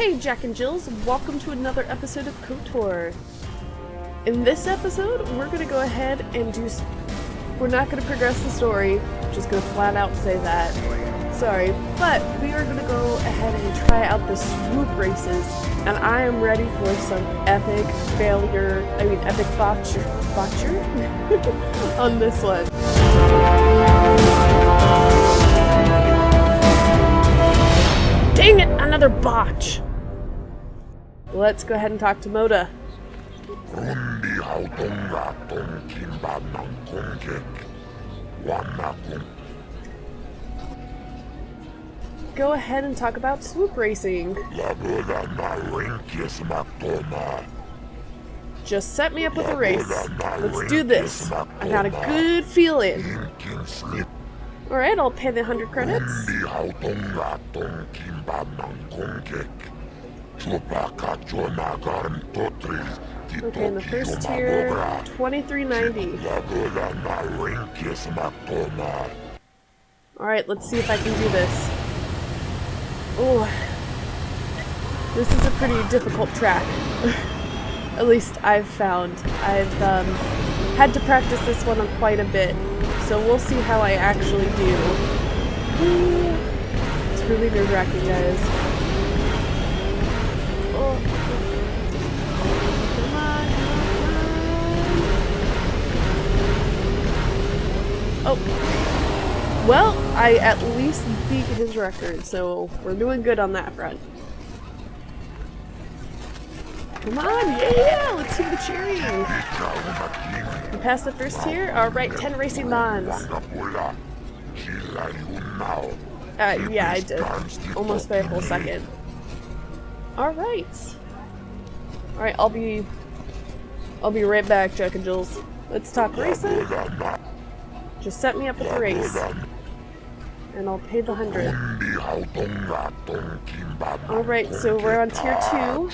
Hey Jack and Jills, welcome to another episode of Kotor. In this episode, we're going to go ahead and we're not going to progress the story, just going to flat out say that. Sorry, but we are going to go ahead and try out the Swoop races, and I am ready for some epic botcher on this one. Dang it, another botch! Let's go ahead and talk to Moda. Go ahead and talk about Swoop racing. Just set me up with a race. Let's do this. I got a good feeling. Alright, I'll pay the 100 credits. Okay, in the first tier, $23.90. Alright, let's see if I can do this. Oh, this is a pretty difficult track. At least I've found. I've had to practice this one quite a bit, so we'll see how I actually do. It's really nerve-wracking, guys. Oh. Come on, come on. Oh. Well, I at least beat his record, so we're doing good on that front. Come on, yeah! Let's hear the cheering! You passed the first tier? Alright, 10 racing bonds. Yeah, I did. Almost by a full second. Alright. Alright, I'll be right back, Jack and Jules. Let's talk racing. Just set me up with the race. And I'll pay the 100. Alright, so we're on tier 2.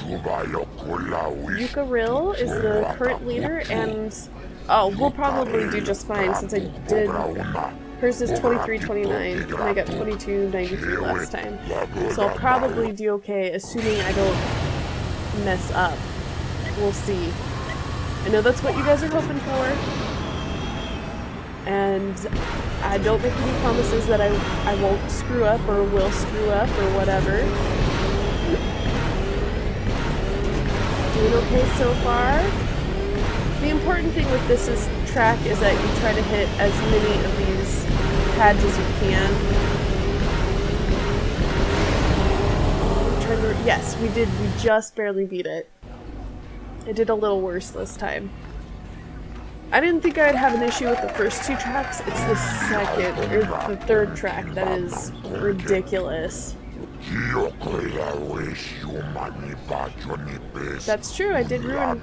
Yuka Rill is the current leader, and we'll probably do just fine since I did. Hers is 23.29, and I got 22.93 last time. So I'll probably do okay, assuming I don't mess up. We'll see. I know that's what you guys are hoping for. And I don't make any promises that I won't screw up or will screw up or whatever. Doing okay so far. The important thing with this track is that you try to hit as many of these pads as you can. Yes, we did. We just barely beat it. I did a little worse this time. I didn't think I'd have an issue with the first two tracks. It's the second, or the third track that is ridiculous. That's true, I did ruin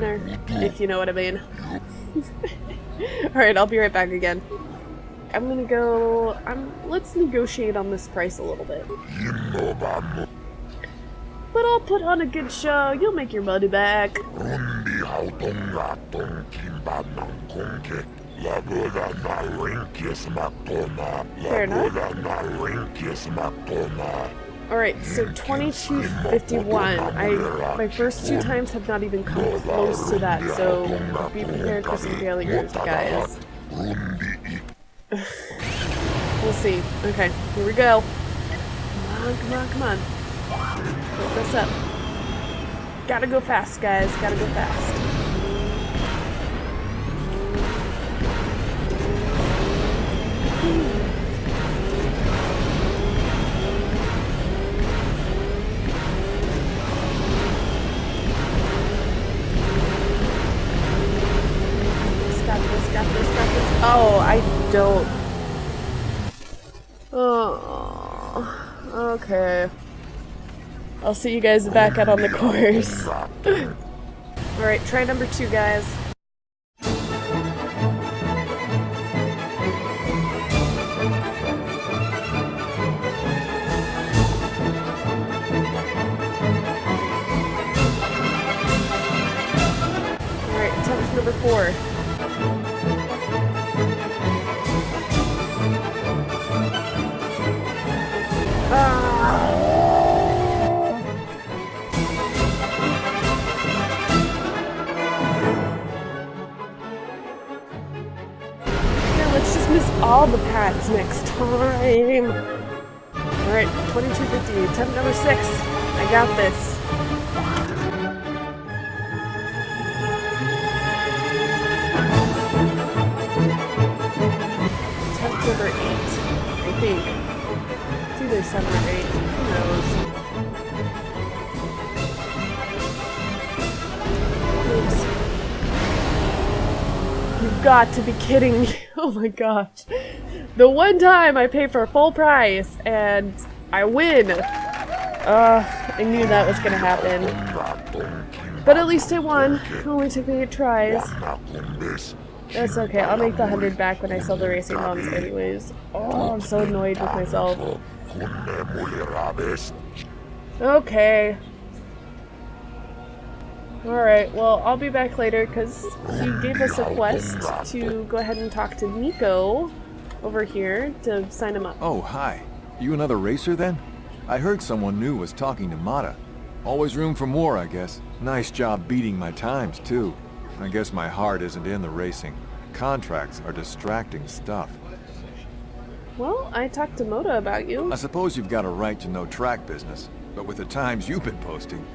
her, if you know what I mean. Alright, I'll be right back again. I'm gonna go... let's negotiate on this price a little bit. But I'll put on a good show, you'll make your money back. Fair enough. Alright, so 22.51. My first two times have not even come close to that, so be prepared for some failures, guys. We'll see. Okay, here we go. Come on, come on, come on. Don't mess up. Gotta go fast, guys. Gotta go fast. Got this. Oh, I don't. Oh, okay. I'll see you guys back out on the course. Alright, try number 2, guys. Alright, attempt number 4. all the pads next time. Alright, 2250, attempt number 6. I got this. Attempt number 8, I think. It's either 7 or 8, who knows. Oops. You've got to be kidding me. Oh my gosh. The one time I pay for full price and I win. I knew that was gonna happen. But at least I won. It only took me 8 tries. That's okay. I'll make the 100 back when I sell the racing bombs anyways. Oh, I'm so annoyed with myself. Okay. Alright, well, I'll be back later because he gave us a quest to go ahead and talk to Nico over here to sign him up. Oh, hi. You another racer then? I heard someone new was talking to Mata. Always room for more, I guess. Nice job beating my times, too. I guess my heart isn't in the racing. Contracts are distracting stuff. Well, I talked to Moda about you. I suppose you've got a right to know track business, but with the times you've been posting...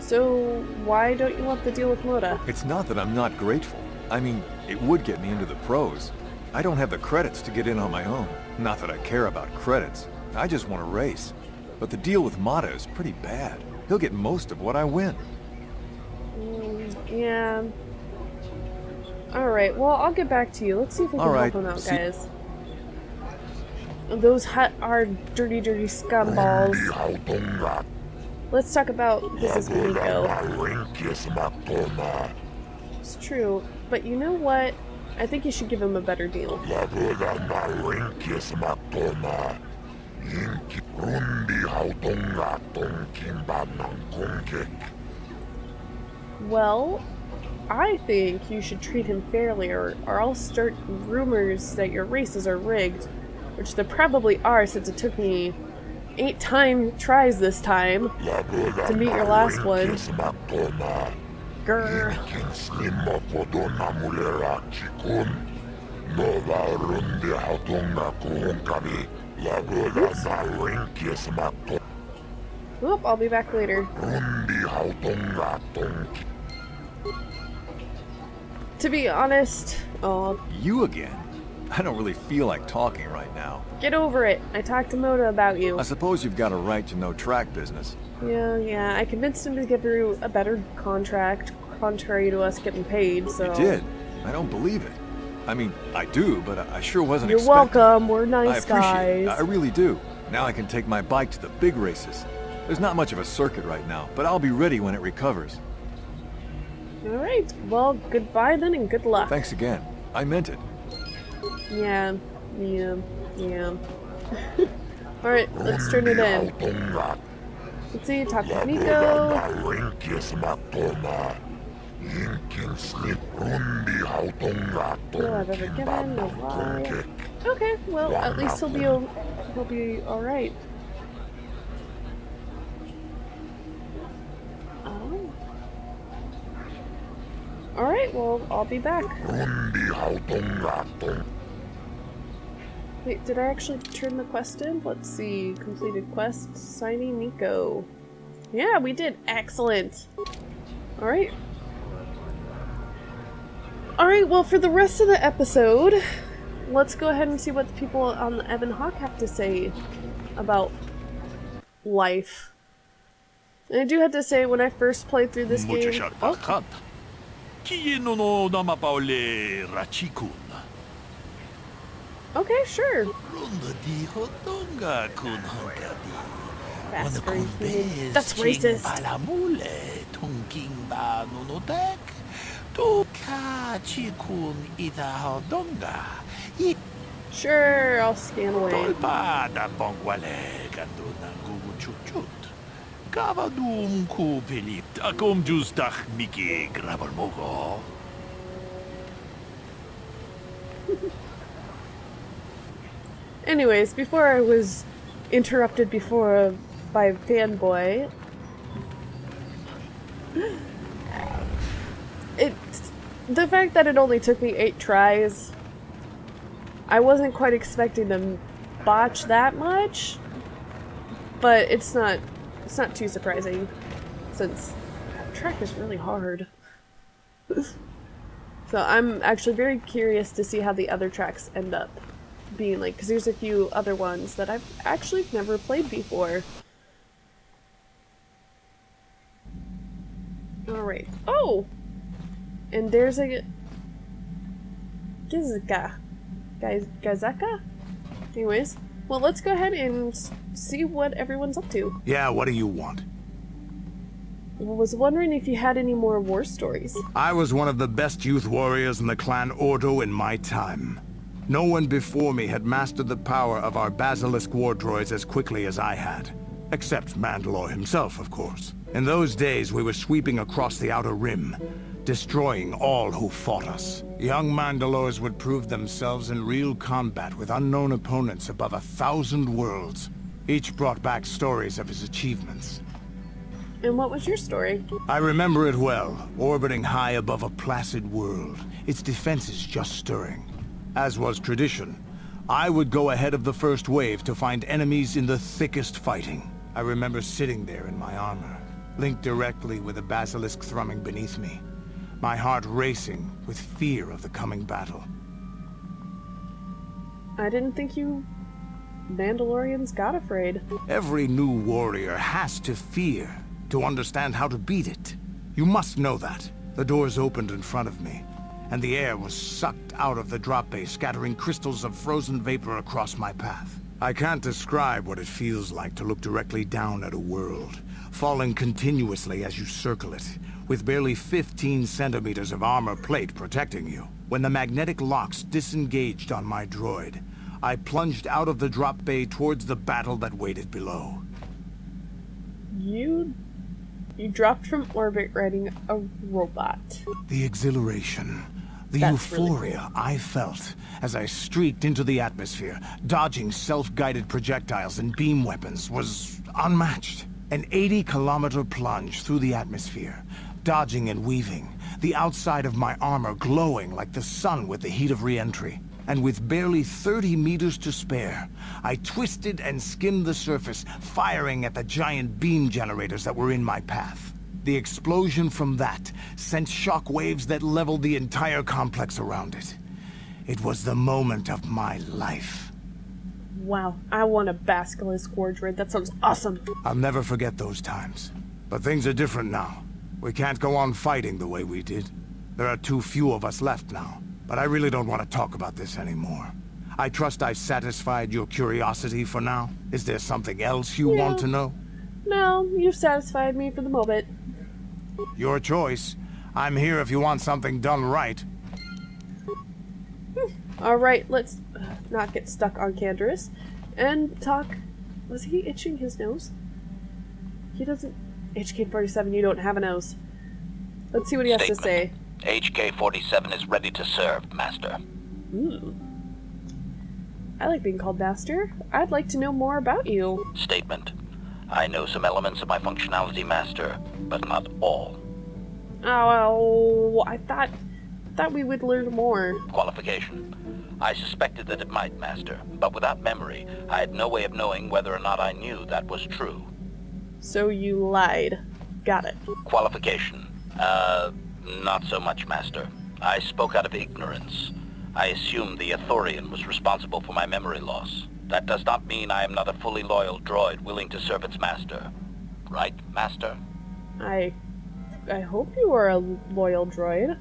So, why don't you want the deal with Moda? It's not that I'm not grateful. I mean, it would get me into the pros. I don't have the credits to get in on my own. Not that I care about credits. I just want to race. But the deal with Mata is pretty bad. He'll get most of what I win. Yeah. Alright, well, I'll get back to you. Let's see if we can help him out, guys. Those are dirty, dirty scumballs. Let's talk about Business Nico. It's true, but you know what? I think you should give him a better deal. Well, I think you should treat him fairly, or I'll start rumors that your races are rigged, which they probably are since it took me 8 tries this time to meet your last one. Grr. Oop, I'll be back later. To be honest, You again? I don't really feel like talking right now. Get over it. I talked to Moda about you. I suppose you've got a right to know track business. Yeah. I convinced him to give you a better contract, contrary to us getting paid, so... You did? I don't believe it. I mean, I do, but I sure wasn't You're expecting... welcome. We're nice I appreciate guys. it. I really do. Now I can take my bike to the big races. There's not much of a circuit right now, but I'll be ready when it recovers. Alright, well, goodbye then and good luck. Thanks again. I meant it. Yeah. Alright, let's turn it in. Let's see, talk with Nico. No, I've ever given, no lie. Okay, well, at least he'll be alright. Oh. Alright, well, I'll be back. Wait, did I actually turn the quest in? Let's see. Completed quest. Signing Nico. Yeah, we did. Excellent. Alright. Alright, well, for the rest of the episode, let's go ahead and see what the people on the Evan Hawk have to say about life. And I do have to say, when I first played through this game... Oh. Okay, sure. Fast for human. That's racist. Sure, I'll scan away. Anyways, before I was interrupted by fanboy, the fact that it only took me 8 tries I wasn't quite expecting to botch that much, but it's not too surprising since that track is really hard. So I'm actually very curious to see how the other tracks end up being like, because there's a few other ones that I've actually never played before. Alright. Oh! And there's a Gazaka? Anyways, well, let's go ahead and see what everyone's up to. Yeah, what do you want? I was wondering if you had any more war stories. I was one of the best youth warriors in the clan Ordo in my time. No one before me had mastered the power of our basilisk war droids as quickly as I had. Except Mandalore himself, of course. In those days, we were sweeping across the Outer Rim, destroying all who fought us. Young Mandalores would prove themselves in real combat with unknown opponents above 1,000 worlds. Each brought back stories of his achievements. And what was your story? I remember it well, orbiting high above a placid world, its defenses just stirring. As was tradition, I would go ahead of the first wave to find enemies in the thickest fighting. I remember sitting there in my armor, linked directly with a basilisk thrumming beneath me, my heart racing with fear of the coming battle. I didn't think you Mandalorians got afraid. Every new warrior has to fear to understand how to beat it. You must know that. The doors opened in front of me, and the air was sucked out of the drop bay, scattering crystals of frozen vapor across my path. I can't describe what it feels like to look directly down at a world, falling continuously as you circle it, with barely 15 centimeters of armor plate protecting you. When the magnetic locks disengaged on my droid, I plunged out of the drop bay towards the battle that waited below. You dropped from orbit riding a robot. The exhilaration, the That's euphoria really cool. I felt as I streaked into the atmosphere, dodging self-guided projectiles and beam weapons, was unmatched. An 80-kilometer plunge through the atmosphere, dodging and weaving, the outside of my armor glowing like the sun with the heat of re-entry. And with barely 30 meters to spare, I twisted and skimmed the surface, firing at the giant beam generators that were in my path. The explosion from that sent shock waves that leveled the entire complex around it. It was the moment of my life. Wow, I want a basilisk war droid. That sounds awesome. I'll never forget those times. But things are different now. We can't go on fighting the way we did. There are too few of us left now. But I really don't want to talk about this anymore. I trust I've satisfied your curiosity for now. Is there something else you want to know? No, you've satisfied me for the moment. Your choice. I'm here if you want something done right. Alright, let's not get stuck on Canderous and talk. Was he itching his nose? He doesn't. HK-47, you don't have a nose. Let's see what he has to say. HK-47 is ready to serve, Master. I like being called Master. I'd like to know more about you. Statement. I know some elements of my functionality, Master, but not all. Oh, I thought we would learn more. Qualification. I suspected that it might, Master, but without memory, I had no way of knowing whether or not I knew that was true. So you lied. Got it. Qualification. Not so much, Master. I spoke out of ignorance. I assumed the Ithorian was responsible for my memory loss. That does not mean I am not a fully loyal droid willing to serve its master. Right, Master? I hope you are a loyal droid.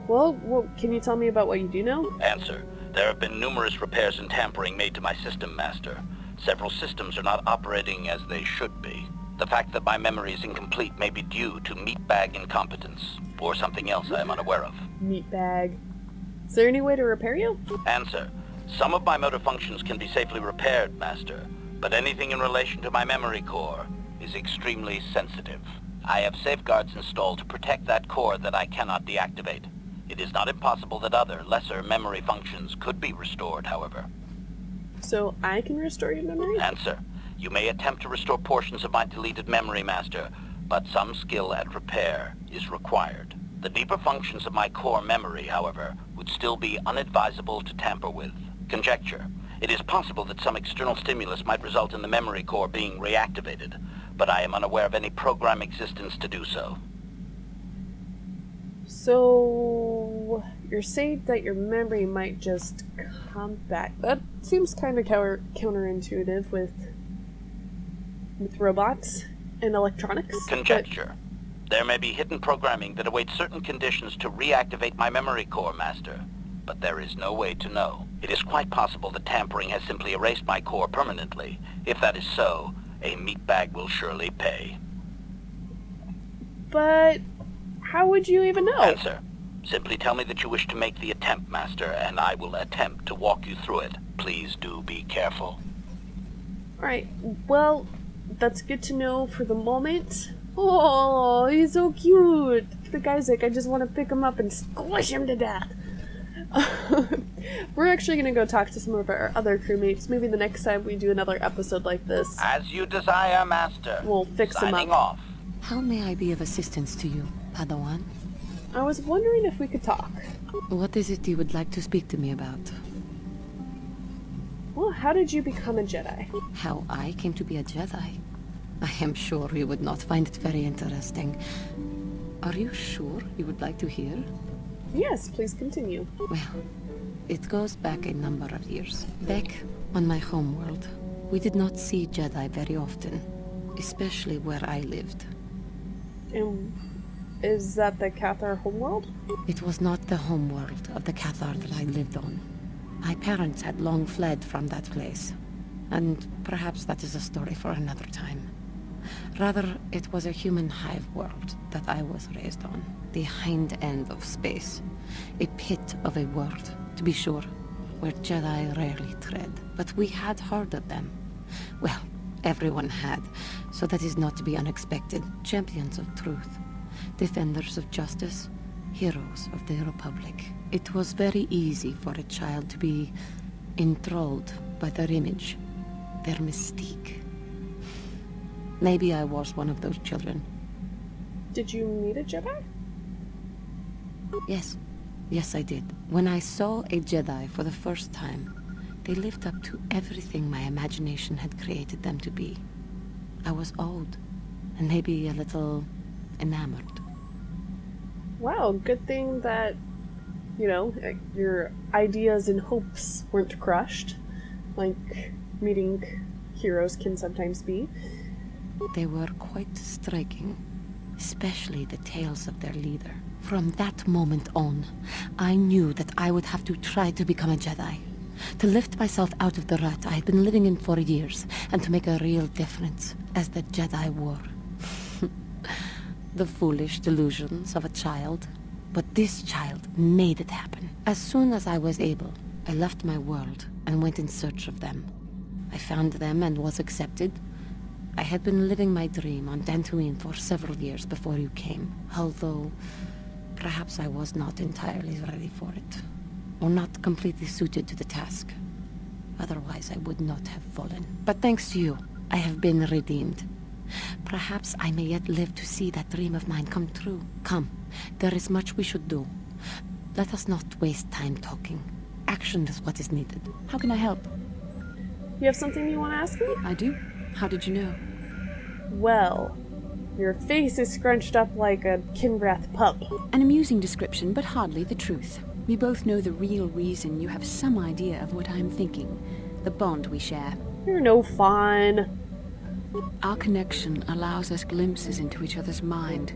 Well, can you tell me about what you do know? Answer. There have been numerous repairs and tampering made to my system, Master. Several systems are not operating as they should be. The fact that my memory is incomplete may be due to meatbag incompetence, or something else I am unaware of. Meatbag. Is there any way to repair you? Answer. Some of my motor functions can be safely repaired, Master, but anything in relation to my memory core is extremely sensitive. I have safeguards installed to protect that core that I cannot deactivate. It is not impossible that other, lesser memory functions could be restored, however. So I can restore your memory? Answer. You may attempt to restore portions of my deleted memory, Master, but some skill at repair is required. The deeper functions of my core memory, however, would still be unadvisable to tamper with. Conjecture. It is possible that some external stimulus might result in the memory core being reactivated, but I am unaware of any program existence to do so. So, you're saying that your memory might just come back. That seems kind of counterintuitive with robots and electronics. Conjecture. There may be hidden programming that awaits certain conditions to reactivate my memory core, Master. But there is no way to know. It is quite possible that tampering has simply erased my core permanently. If that is so, a meatbag will surely pay. But how would you even know? Answer. Simply tell me that you wish to make the attempt, Master, and I will attempt to walk you through it. Please do be careful. Alright, well, that's good to know for the moment. Oh, he's so cute! The guy's like, I just want to pick him up and squish him to death. We're actually going to go talk to some of our other crewmates. Maybe the next time we do another episode like this, As you desire, Master. we'll fix him Signing up. off. How may I be of assistance to you, Padawan? I was wondering if we could talk. What is it you would like to speak to me about? Well, how did you become a Jedi? How I came to be a Jedi? I am sure you would not find it very interesting. Are you sure you would like to hear? Yes, please continue. Well, it goes back a number of years. Back on my homeworld, we did not see Jedi very often, especially where I lived. And is that the Kotor homeworld? It was not the homeworld of the Kotor that I lived on. My parents had long fled from that place, and perhaps that is a story for another time. Rather, it was a human hive world that I was raised on, the hind end of space. A pit of a world, to be sure, where Jedi rarely tread. But we had heard of them. Well, everyone had, so that is not to be unexpected. Champions of truth, defenders of justice, heroes of the Republic. It was very easy for a child to be enthralled by their image, their mystique. Maybe I was one of those children. Did you meet a Jedi? Yes. Yes, I did. When I saw a Jedi for the first time, they lived up to everything my imagination had created them to be. I was awed, and maybe a little enamored. Wow, good thing that, you know, your ideas and hopes weren't crushed, like meeting heroes can sometimes be. They were quite striking, especially the tales of their leader. From that moment on, I knew that I would have to try to become a Jedi. To lift myself out of the rut I had been living in for years, and to make a real difference, as the Jedi were. The foolish delusions of a child. But this child made it happen. As soon as I was able, I left my world and went in search of them. I found them and was accepted. I had been living my dream on Dantooine for several years before you came, although perhaps I was not entirely ready for it, or not completely suited to the task. Otherwise, I would not have fallen. But thanks to you, I have been redeemed. Perhaps I may yet live to see that dream of mine come true. Come, there is much we should do. Let us not waste time talking. Action is what is needed. How can I help? You have something you want to ask me? I do. How did you know? Well, your face is scrunched up like a Kinrath pup. An amusing description, but hardly the truth. We both know the real reason. You have some idea of what I'm thinking. The bond we share. You're no fun. Our connection allows us glimpses into each other's mind.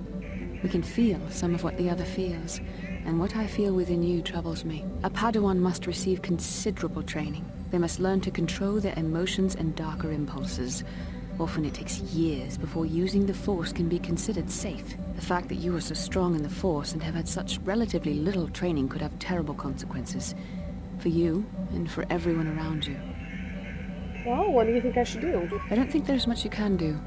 We can feel some of what the other feels, and what I feel within you troubles me. A Padawan must receive considerable training. They must learn to control their emotions and darker impulses. Often it takes years before using the Force can be considered safe. The fact that you are so strong in the Force and have had such relatively little training could have terrible consequences. For you, and for everyone around you. Well, what do you think I should do? I don't think there's much you can do.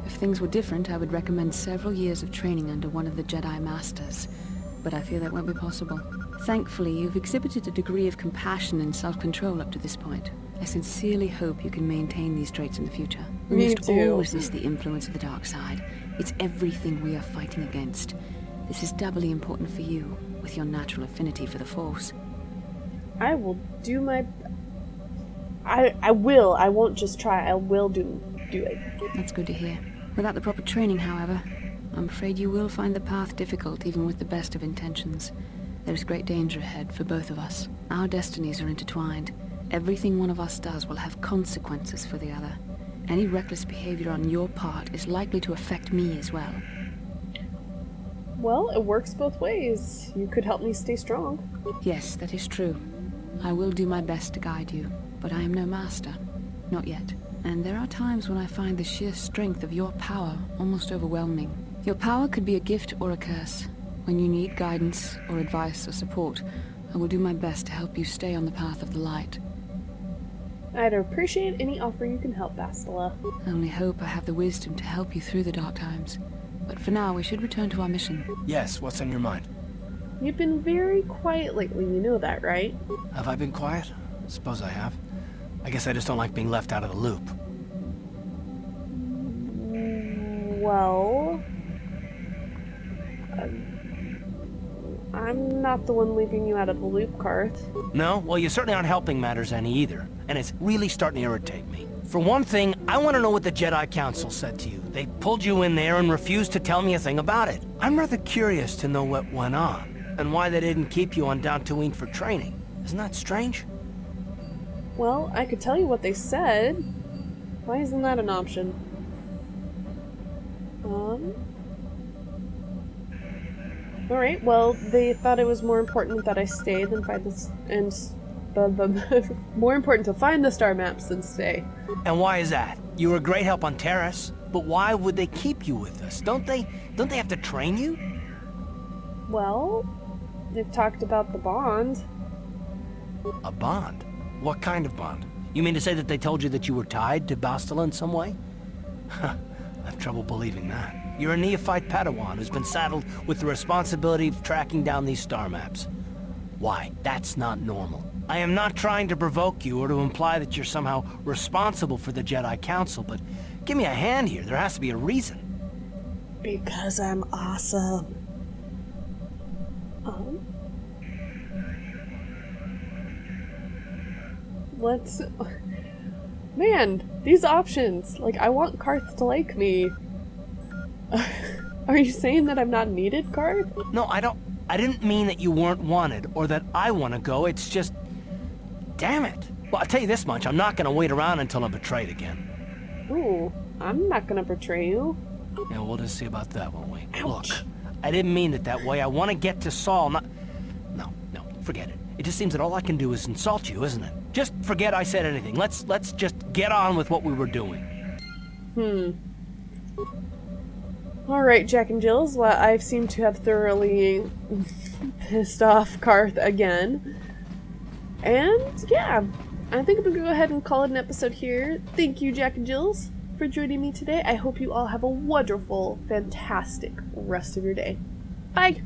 If things were different, I would recommend several years of training under one of the Jedi Masters. But I fear that won't be possible. Thankfully, you've exhibited a degree of compassion and self-control up to this point. I sincerely hope you can maintain these traits in the future. We Me must too. all resist the influence of the dark side. It's everything we are fighting against. This is doubly important for you, with your natural affinity for the Force. I will do my... I will. I won't just try. I will do it. That's good to hear. Without the proper training, however, I'm afraid you will find the path difficult even with the best of intentions. There's great danger ahead for both of us. Our destinies are intertwined. Everything one of us does will have consequences for the other. Any reckless behavior on your part is likely to affect me as well. Well, it works both ways. You could help me stay strong. Yes, that is true. I will do my best to guide you, but I am no master. Not yet. And there are times when I find the sheer strength of your power almost overwhelming. Your power could be a gift or a curse. When you need guidance or advice or support, I will do my best to help you stay on the path of the light. I'd appreciate any offer you can help, Bastila. I only hope I have the wisdom to help you through the dark times. But for now, we should return to our mission. Yes, what's on your mind? You've been very quiet lately, you know that, right? Have I been quiet? Suppose I have. I guess I just don't like being left out of the loop. Well... I'm not the one leaving you out of the loop, Karth. No? Well, you certainly aren't helping matters any either. And it's really starting to irritate me. For one thing, I want to know what the Jedi Council said to you. They pulled you in there and refused to tell me a thing about it. I'm rather curious to know what went on, and why they didn't keep you on Dantooine for training. Isn't that strange? Well, I could tell you what they said. Why isn't that an option? Alright, well, they thought it was more important that I stay than find this, and more important to find the star maps than stay. And why is that? You were a great help on Terrace, but why would they keep you with us? Don't they have to train you? Well, they've talked about the bond. A bond? What kind of bond? You mean to say that they told you that you were tied to Bastila in some way? I have trouble believing that. You're a neophyte Padawan who's been saddled with the responsibility of tracking down these star maps. Why? That's not normal. I am not trying to provoke you or to imply that you're somehow responsible for the Jedi Council, but give me a hand here. There has to be a reason. Because I'm awesome. Let's... Man, these options. Like, I want Karth to like me. Are you saying that I'm not needed, Karth? No, I didn't mean that you weren't wanted, or that I want to go. It's just... Damn it. Well, I'll tell you this much. I'm not going to wait around until I'm betrayed again. Ooh, I'm not gonna betray you. Yeah, we'll just see about that, won't we? Ouch. Look, I didn't mean it that way. I want to get to Saul, not... No, forget it. It just seems that all I can do is insult you, isn't it? Just forget I said anything. Let's just get on with what we were doing. Alright, Jack and Jills. Well, I seem to have thoroughly pissed off Karth again. And, yeah, I think I'm gonna go ahead and call it an episode here. Thank you, Jack and Jills, for joining me today. I hope you all have a wonderful, fantastic rest of your day. Bye!